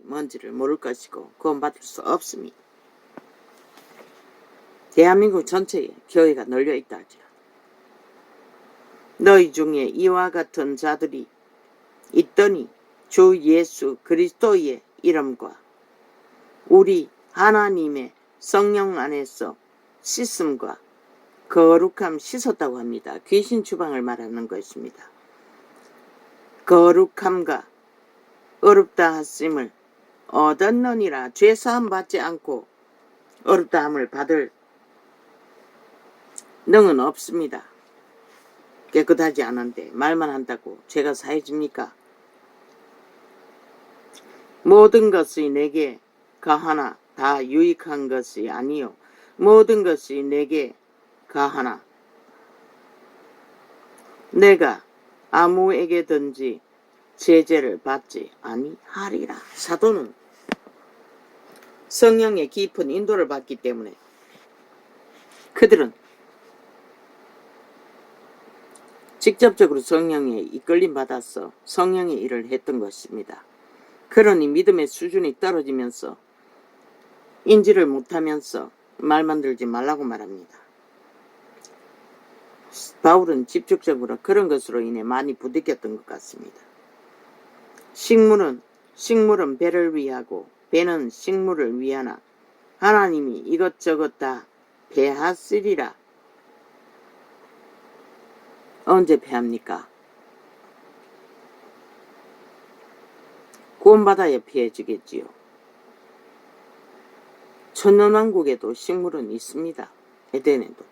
뭔지를 모를 것이고 구원받을 수 없습니다. 대한민국 전체에 교회가 널려 있다 하죠. 너희 중에 이와 같은 자들이 있더니 주 예수 그리스도의 이름과 우리 하나님의 성령 안에서 씻음과 거룩함 씻었다고 합니다. 귀신 추방을 말하는 것입니다. 거룩함과 어렵다 하심을 얻었느니라. 죄사함 받지 않고 어렵다 함을 받을 능은 없습니다. 깨끗하지 않은데 말만 한다고 죄가 사해집니까? 모든 것이 내게 가하나 다 유익한 것이 아니요 모든 것이 내게 가하나 내가 아무에게든지 제재를 받지 아니하리라. 사도는 성령의 깊은 인도를 받기 때문에 그들은 직접적으로 성령에 이끌림 받아서 성령의 일을 했던 것입니다. 그러니 믿음의 수준이 떨어지면서 인지를 못하면서 말만 들지 말라고 말합니다. 바울은 집중적으로 그런 것으로 인해 많이 부딪혔던 것 같습니다. 식물은 배를 위하고 배는 식물을 위하나 하나님이 이것저것 다 배하시리라. 언제 배합니까? 구원받아야 배해지겠지요. 천년왕국에도 식물은 있습니다. 에덴에도.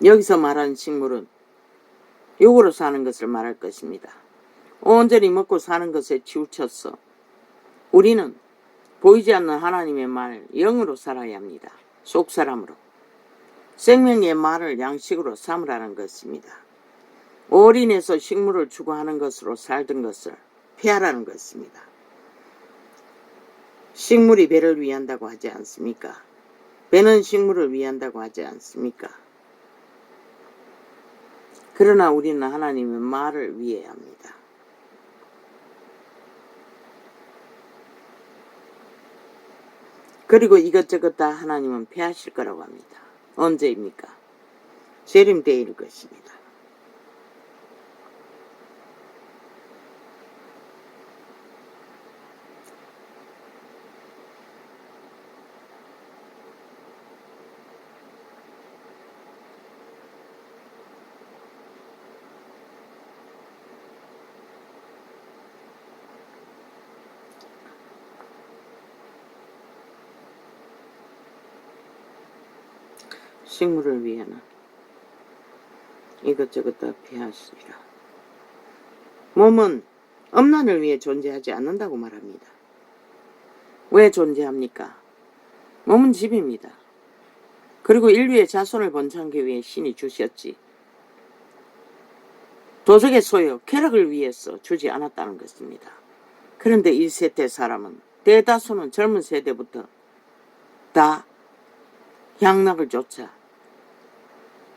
여기서 말하는 식물은 육으로 사는 것을 말할 것입니다. 온전히 먹고 사는 것에 치우쳤어. 우리는 보이지 않는 하나님의 말, 영으로 살아야 합니다. 속사람으로. 생명의 말을 양식으로 삼으라는 것입니다. 올인해서 식물을 추구하는 것으로 살던 것을 피하라는 것입니다. 식물이 배를 위한다고 하지 않습니까? 배는 식물을 위한다고 하지 않습니까? 그러나 우리는 하나님의 말을 위해야 합니다. 그리고 이것저것 다 하나님은 폐하실 거라고 합니다. 언제입니까? 재림때일 것입니다. 식물을 위해는 이것저것 다 피하시리라. 몸은 음란을 위해 존재하지 않는다고 말합니다. 왜 존재합니까? 몸은 집입니다. 그리고 인류의 자손을 번창하기 위해 신이 주셨지. 도적의 소유, 쾌락을 위해서 주지 않았다는 것입니다. 그런데 이 세대 사람은 대다수는 젊은 세대부터 다 향락을 쫓아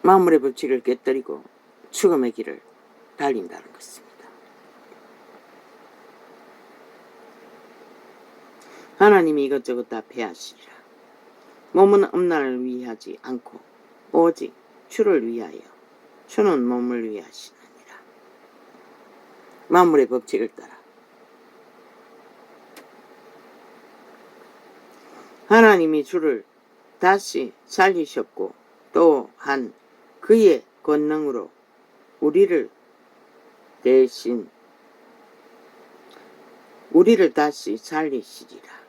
만물의 법칙을 깨뜨리고 죽음의 길을 달린다는 것입니다. 하나님이 이것저것 다 폐하시리라. 몸은 음란을 위하지 않고 오직 주를 위하여 주는 몸을 위하시느니라. 만물의 법칙을 따라 하나님이 주를 다시 살리셨고 또한 그의 권능으로 우리를 다시 살리시리라.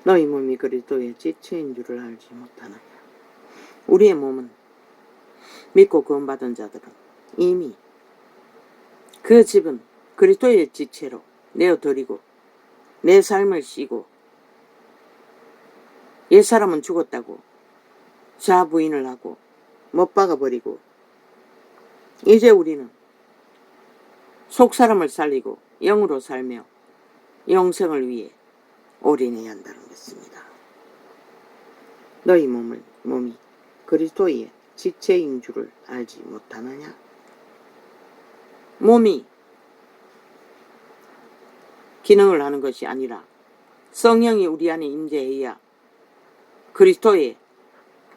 너희 몸이 그리스도의 지체인 줄을 알지 못하느냐. 우리의 몸은 믿고 구원받은 자들은 이미 그 집은 그리스도의 지체로 내어드리고 내 삶을 씌고 옛사람은 죽었다고 자부인을 하고 못 박아버리고 이제 우리는 속사람을 살리고 영으로 살며 영생을 위해 올인해야 한다는 것입니다. 너희 몸이 그리스도의 지체인 줄을 알지 못하느냐? 몸이 기능을 하는 것이 아니라 성령이 우리 안에 임재해야 그리스도의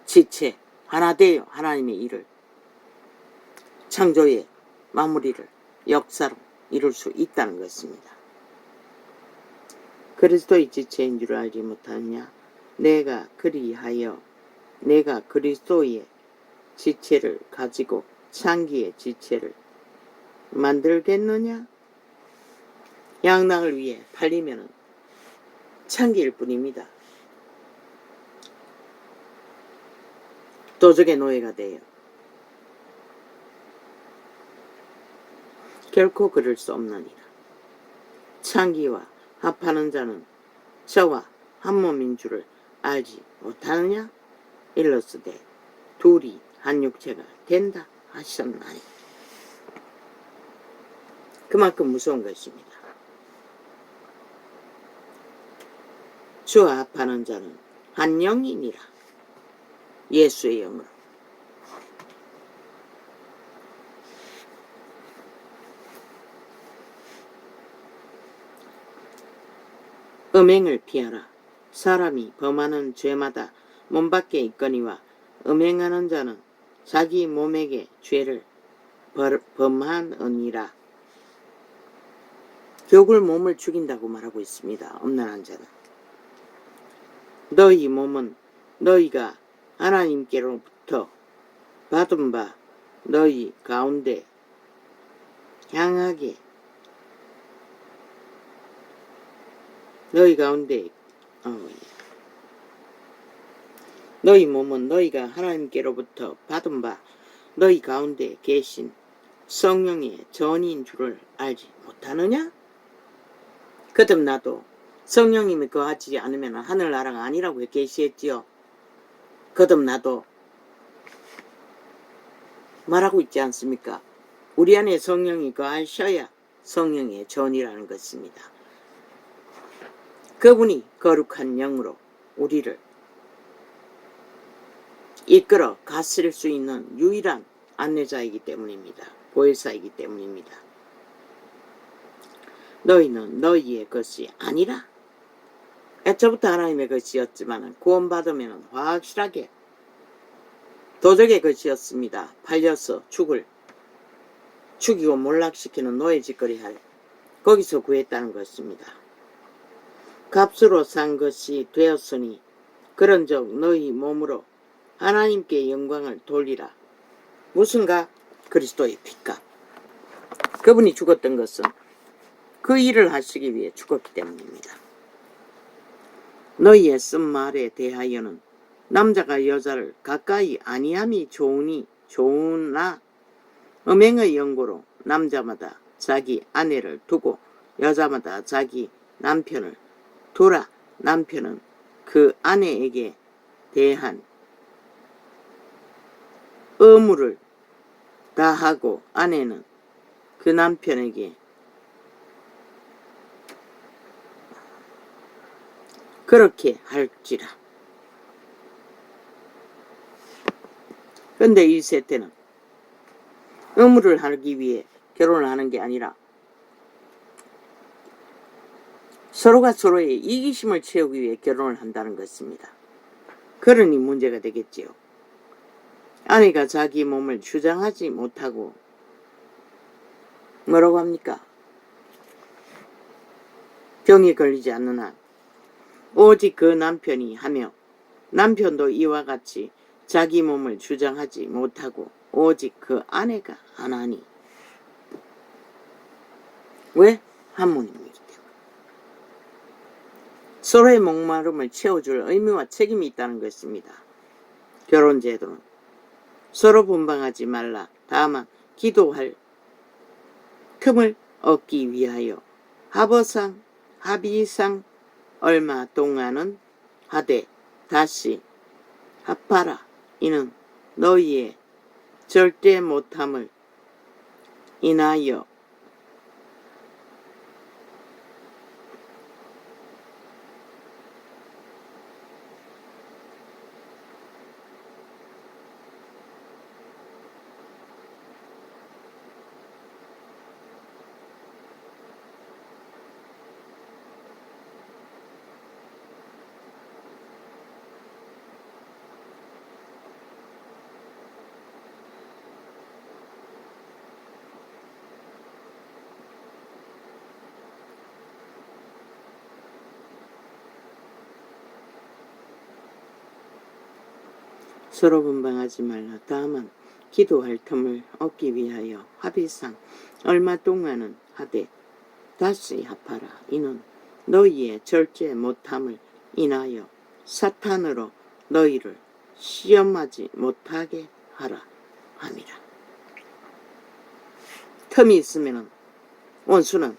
지체 하나 되어 하나님의 일을 창조의 마무리를 역사로 이룰 수 있다는 것입니다. 그리스도의 지체인 줄 알지 못하느냐? 내가 그리하여 내가 그리스도의 지체를 가지고 창기의 지체를 만들겠느냐? 양락을 위해 팔리면은 창기일 뿐입니다. 도적의 노예가 되어 결코 그럴 수 없느니라. 창기와 합하는 자는 저와 한 몸인 줄을 알지 못하느냐? 일러스되 둘이 한 육체가 된다 하셨나니. 그만큼 무서운 것입니다. 주와 합하는 자는 한 영이니라. 예수의 영으로. 음행을 피하라. 사람이 범하는 죄마다 몸 밖에 있거니와 음행하는 자는 자기 몸에게 죄를 범하느니라. 교굴 몸을 죽인다고 말하고 있습니다. 음란한 자는. 너희 몸은 너희가 하나님께로부터 받은 바 너희 가운데 향하게 너희 몸은 너희가 하나님께로부터 받은 바 너희 가운데 계신 성령의 전인 줄을 알지 못하느냐? 거듭나도 성령님이 거하지 않으면 하늘나라가 아니라고 계시했지요. 거듭나도 말하고 있지 않습니까? 우리 안에 성령이 거하셔야 성령의 전이라는 것입니다. 그분이 거룩한 영으로 우리를 이끌어 가스릴 수 있는 유일한 안내자이기 때문입니다. 보혜사이기 때문입니다. 너희는 너희의 것이 아니라 애초부터 하나님의 것이었지만 구원받으면 확실하게 도적의 것이었습니다. 팔려서 죽이고 몰락시키는 노예짓거리 할 거기서 구했다는 것입니다. 값으로 산 것이 되었으니 그런즉 너희 몸으로 하나님께 영광을 돌리라. 무슨가? 그리스도의 피값. 그분이 죽었던 것은 그 일을 하시기 위해 죽었기 때문입니다. 너희의 쓴 말에 대하여는 남자가 여자를 가까이 아니함이 좋으나 음행의 연고로 남자마다 자기 아내를 두고 여자마다 자기 남편을 두라. 남편은 그 아내에게 대한 의무를 다하고 아내는 그 남편에게 그렇게 할지라. 그런데 이 세태는 의무를 하기 위해 결혼을 하는 게 아니라 서로가 서로의 이기심을 채우기 위해 결혼을 한다는 것입니다. 그러니 문제가 되겠지요. 아내가 자기 몸을 주장하지 못하고 뭐라고 합니까? 병이 걸리지 않는 한 오직 그 남편이 하며 남편도 이와 같이 자기 몸을 주장하지 못하고 오직 그 아내가 하나니. 왜? 한 몸이기 때문에. 서로의 목마름을 채워줄 의무와 책임이 있다는 것입니다. 결혼제도는 서로 분방하지 말라. 다만 기도할 틈을 얻기 위하여 합어상 합의상 얼마 동안은 하되 다시 합하라. 이는 너희의 절대 못함을 인하여 서로 분방하지 말라. 다만 기도할 틈을 얻기 위하여 합의상 얼마 동안은 하되 다시 합하라. 이는 너희의 절제 못함을 인하여 사탄으로 너희를 시험하지 못하게 하라 함이라. 틈이 있으면 원수는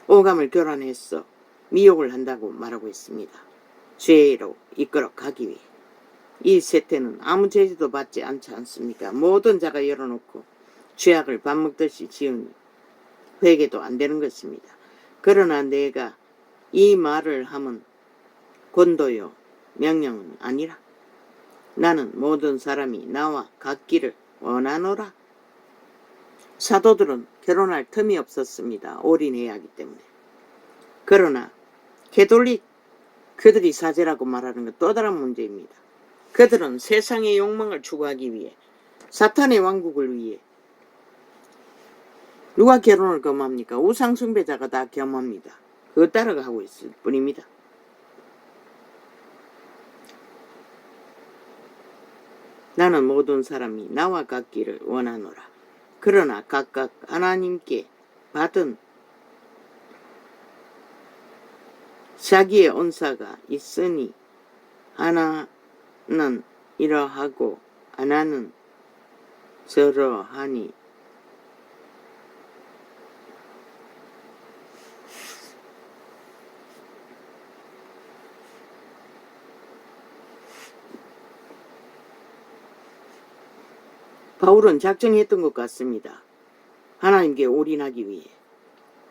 오감을 교란해서 미혹을 한다고 말하고 있습니다. 죄로 이끌어 가기 위해. 이 세태는 아무 제지도 받지 않지 않습니까? 모든 자가 열어놓고 죄악을 밥 먹듯이 지으니 회개도 안 되는 것입니다. 그러나 내가 이 말을 하면 권도요 명령은 아니라 나는 모든 사람이 나와 같기를 원하노라. 사도들은 결혼할 틈이 없었습니다. 올인해야 하기 때문에. 그러나 개돌릭 그들이 사제라고 말하는 건 또 다른 문제입니다. 그들은 세상의 욕망을 추구하기 위해 사탄의 왕국을 위해 누가 결혼을 금합니까? 우상숭배자가 다 겸합니다. 그거 따라가고 있을 뿐입니다. 나는 모든 사람이 나와 같기를 원하노라. 그러나 각각 하나님께 받은 자기의 은사가 있으니 하나는 이러하고 하나는 저러하니 바울은 작정했던 것 같습니다. 하나님께 올인하기 위해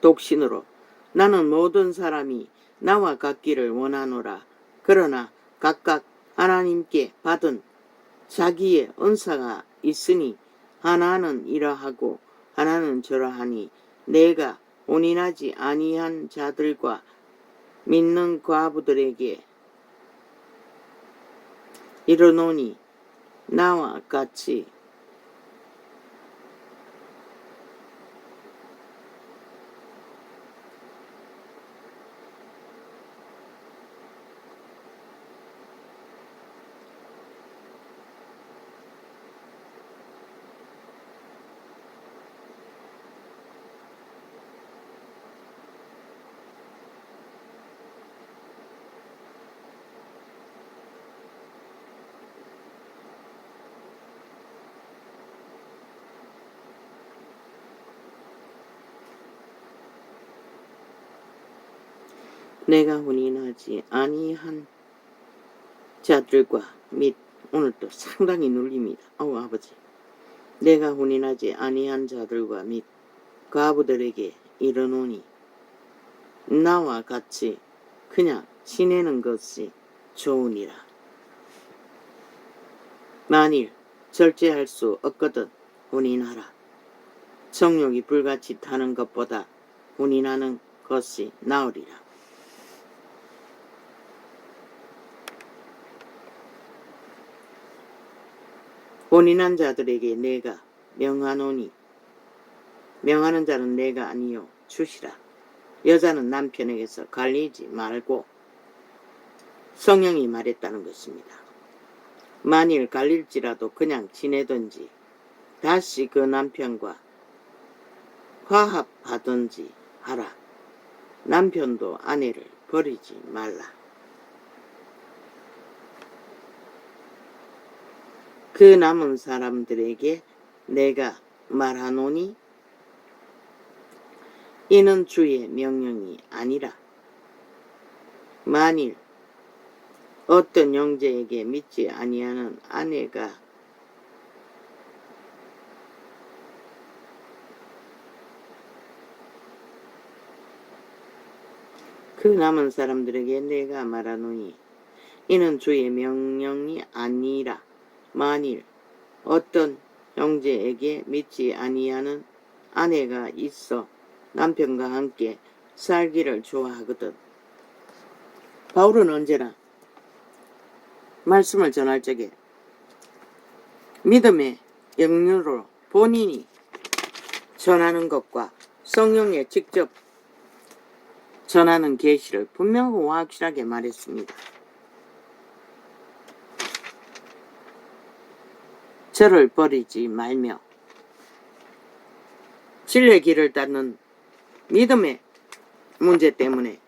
독신으로 나는 모든 사람이 나와 같기를 원하노라. 그러나 각각 하나님께 받은 자기의 은사가 있으니 하나는 이러하고 하나는 저러하니 내가 온인하지 아니한 자들과 믿는 과부들에게 이르노니 나와 같이 내가 혼인하지 아니한 자들과 및 오늘 또 상당히 눌립니다. 아버지 내가 혼인하지 아니한 자들과 및 과부들에게 이르노니 나와 같이 그냥 지내는 것이 좋으니라. 만일 절제할 수 없거든 혼인하라. 성욕이 불같이 타는 것보다 혼인하는 것이 나으리라. 혼인한 자들에게 내가 명하노니 명하는 자는 내가 아니요 주시라. 여자는 남편에게서 갈리지 말고 성령이 말했다는 것입니다. 만일 갈릴지라도 그냥 지내든지 다시 그 남편과 화합하든지 하라. 남편도 아내를 버리지 말라. 그 남은 사람들에게 내가 말하노니 이는 주의 명령이 아니라 만일 어떤 형제에게 믿지 아니하는 아내가 그 남은 사람들에게 내가 말하노니 이는 주의 명령이 아니라 만일 어떤 형제에게 믿지 아니하는 아내가 있어 남편과 함께 살기를 좋아하거든. 바울은 언제나 말씀을 전할 적에 믿음의 영역으로 본인이 전하는 것과 성령에 직접 전하는 계시를 분명하고 확실하게 말했습니다. 저를 버리지 말며 진리의 길을 닫는 믿음의 문제 때문에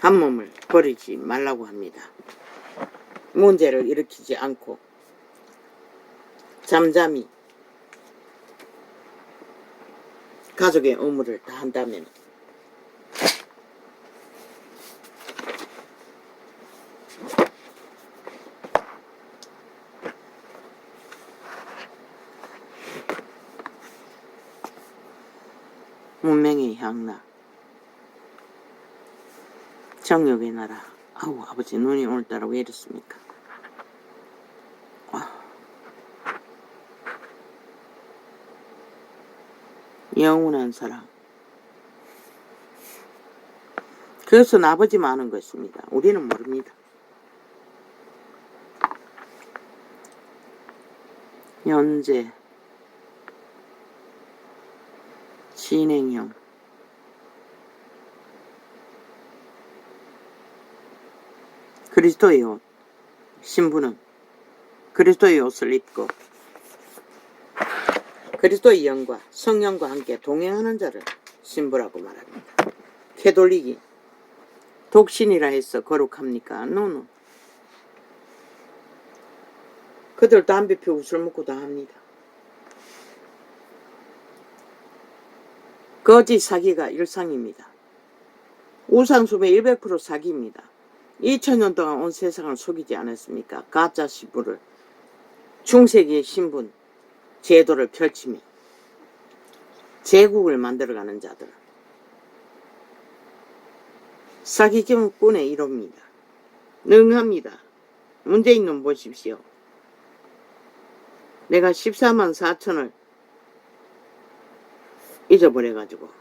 한 몸을 버리지 말라고 합니다. 문제를 일으키지 않고 잠잠히 가족의 의무를 다한다면 문명의 향락 정욕의 나라. 아우 아버지 눈이 오늘따라 왜 이렇습니까? 영원한 사랑. 그것은 아버지만 아는 것입니다. 우리는 모릅니다. 현재 진행형 그리스도의 옷. 신부는 그리스도의 옷을 입고 그리스도의 영과 성령과 함께 동행하는 자를 신부라고 말합니다. 캐톨릭이 독신이라 해서 거룩합니까? 노노. 그들 담배 피우고 술 먹고 다 합니다. 거짓 사기가 일상입니다. 우상숭배 100% 사기입니다. 2000년 동안 온 세상을 속이지 않았습니까? 가짜 신부를 중세기의 신분 제도를 펼치며 제국을 만들어가는 자들. 사기꾼의 1호입니다. 능합니다. 문재인 놈 보십시오. 내가 14만 4천을 잊어버려가지고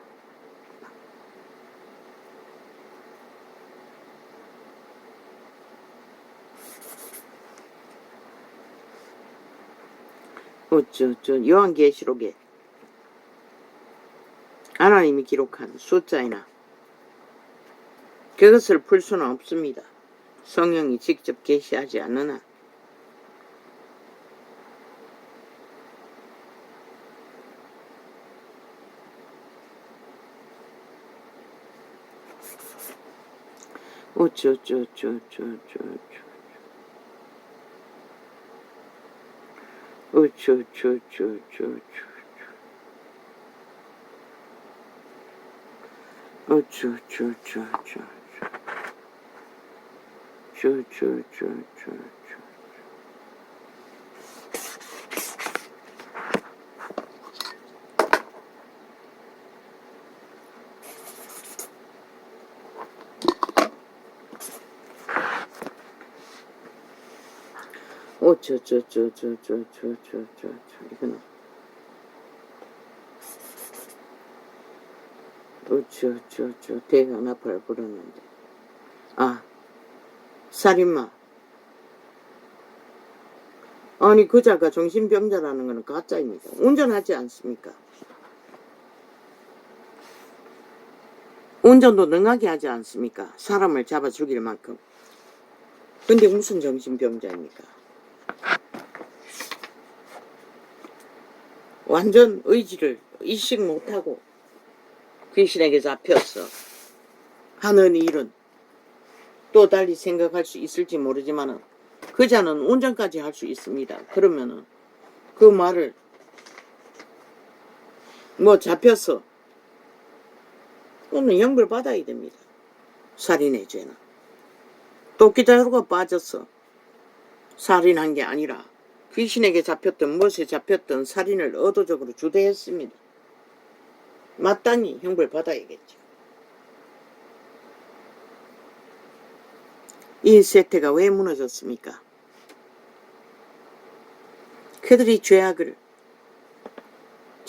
요한계시록에 하나님이 기록한 숫자이나 그것을 풀 수는 없습니다. 성령이 직접 계시하지 않는 한. 이거는 대연합을 부르는데 살인마. 아니 그 자가 정신병자라는 것은 가짜입니다. 운전하지 않습니까? 운전도 능하게 하지 않습니까? 사람을 잡아 죽일 만큼. 근데 무슨 정신병자입니까? 완전 의지를 의식 못하고 귀신에게 잡혔어 하는 일은 또 달리 생각할 수 있을지 모르지만 그 자는 운전까지 할 수 있습니다. 그러면은 그 말을 뭐 잡혔어. 그러면 형벌 받아야 됩니다. 살인의 죄는. 도끼자루가 빠졌어. 살인한 게 아니라 귀신에게 잡혔든 무엇에 잡혔든 살인을 의도적으로 주도했습니다. 마땅히 형벌 받아야겠죠. 이 세태가 왜 무너졌습니까? 그들이 죄악을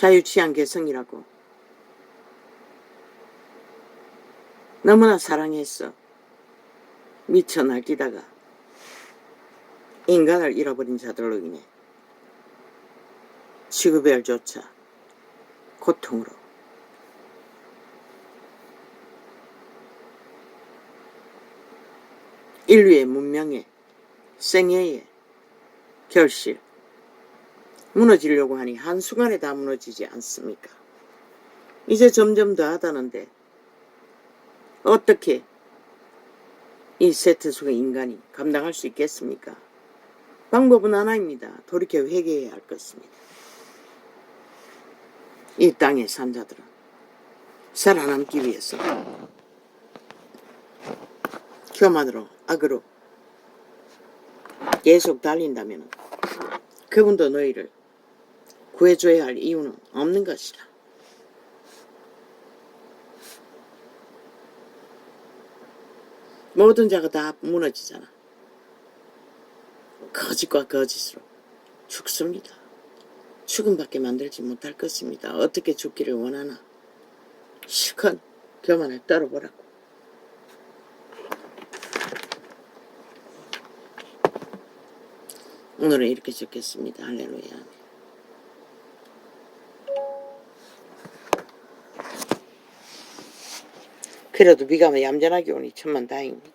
자유취한 개성이라고 너무나 사랑했어. 미쳐 날뛰다가 인간을 잃어버린 자들로 인해 지구별조차 고통으로 인류의 문명의 생애의 결실 무너지려고 하니 한순간에 다 무너지지 않습니까? 이제 점점 더 하다는데 어떻게 이 세트 속의 인간이 감당할 수 있겠습니까? 방법은 하나입니다. 돌이켜 회개해야 할 것입니다. 이 땅의 산자들은 살아남기 위해서 교만으로 악으로 계속 달린다면 그분도 너희를 구해줘야 할 이유는 없는 것이다. 모든 자가 다 무너지잖아. 거짓과 거짓으로 죽습니다. 죽음밖에 만들지 못할 것입니다. 어떻게 죽기를 원하나? 실컷 교만을 떨어보라고. 오늘은 이렇게 적겠습니다. 할렐루야. 그래도 비가 얌전하게 오니 천만다행입니다.